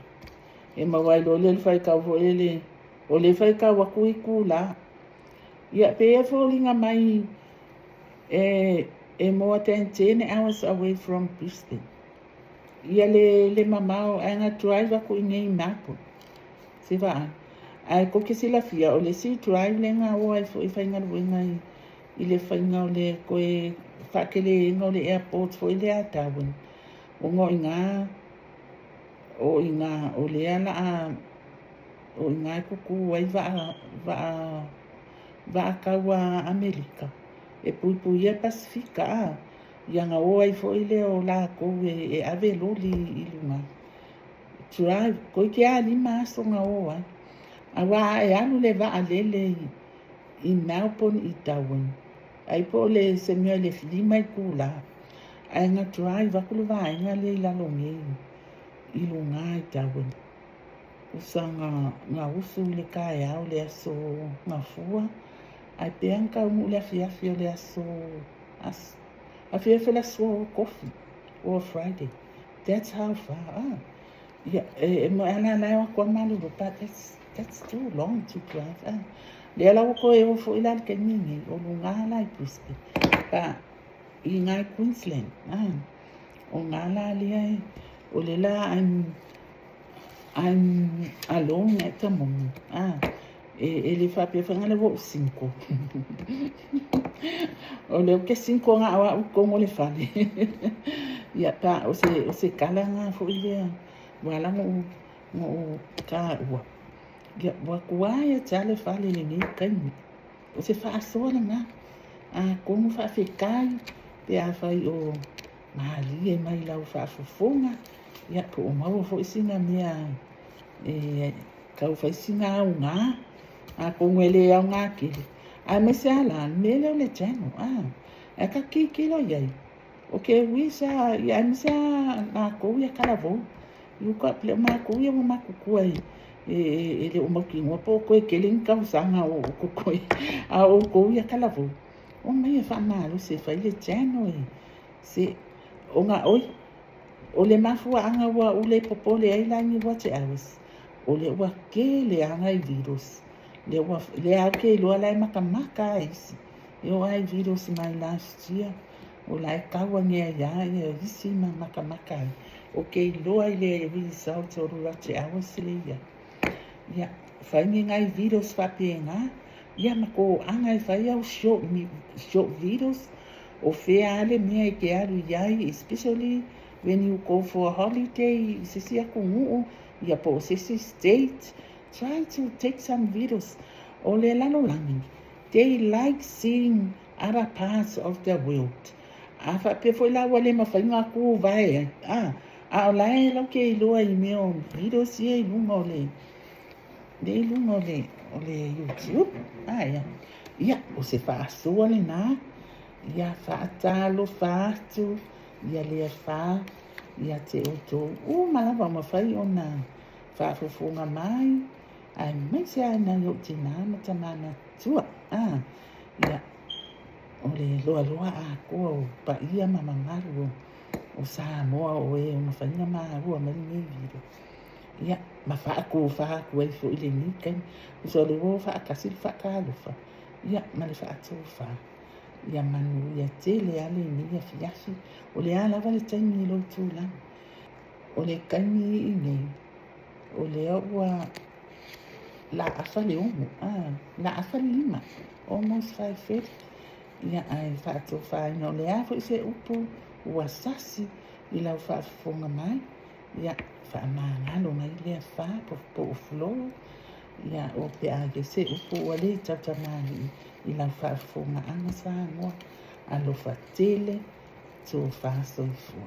e mawai lo le fai kau fo ole fai kau wa kui kula ia pe fo linga mai more than 10 hours away from Brisbane ia le mamao anga driver ko nei mapo se va ai ko ke sila fia ole si drive le nga o ai fo fai nga wenga ile fai nga ole ko fa ke le no le airport fo ile atawin o inga o le ana o inga kuku ai va kawa Amerika e pui e Pasifika yanga o ai fo ile o la ko e ave loli ilunga drive ko ke ali maso nga o ai awa e anu le va alele I Melbourne I Darwin ai po le se me le filima I kula ai nga drive akulu va nga le la longe ilunga I Darwin usanga nga usu le kaya o le so nga fua ai pe anka mu le fia le so I feel like so coffee or Friday. That's how far. Yeah, and I malu, but that's too long to drive. Le la ko e fo ila ke nini o lunga la Brisbane. Pa I ngai Queensland. O ngala le o le la I'm alone at the moment. Ele fa pe fa ngale vo 5. O le ke 5 nga awa ko mo le fale. Ya pa o se kala nga fo ile wala mo ka wa. Ya wa kwa ya tale fale le ni kan. O se fa so nga. Como fa fe kai pe a fa o mali e mai la fa fofonga Ia po o mau fo isina mea kau fai singa au ngā a ko ngwele au ngā kili a me se ala me leo le channel e ka kilo iai o ke wisa ia me se a ko ia kala vo yu ka ple ma ko ia ma ku kuai le o mo ki ngo po ko ke ling ka sanga o ko ko a o ko ia kala vo o mai fa ma lu se fai le channel se o nga oi o le mafua anga wa o le popole ai langi wa te awis o le wa ke le anga i virus le a ke lo ala makamaka isi yo ai virus mai last year o la kawa nge ya isi makamaka o ke lo ai le result o ru te awis le ya fai ngai virus fa pe nga ya mako anga fai au short virus o fe ale me ke aru yai especially when you go for a holiday, sisi ako nguo, ya po sisi state, try to take some videos. Ole lalo langi. They like seeing other parts of the world. Afa pe foi la wale mafainga ku vai. Olai lo ke loa I meo videos ye lungo le. De lungo le ole YouTube. Ya. Ya, o se fa so le na. Ya fa talo fa tu. Ia le fa ia te oto malava mawhai o nā whaafofonga mai ai mai se ana yo te nā matamana tua ia o le loa loa a koa o pa ia mamamaru o Samoa o e o mawhainga maarua mani ngai viro ia ma whaako ai fo ile ni kai so le wo whaakasi whaakalufa ia ma le whaato whaa ia manu ia tele ale ni ia fiafi o le ala vale taimi lo tula o le kaimi I nei o le aua la afale omo la afale lima almost 5 feet ia ai whaato whaai no le afo I se upo ua sasi I lau whaafonga mai ia whaamangalo ngai lea whaa po o flow ia o pe a ke se upo ua le tautamani I lau whaafonga anga sa ngoa alo whatele to whaasoifua.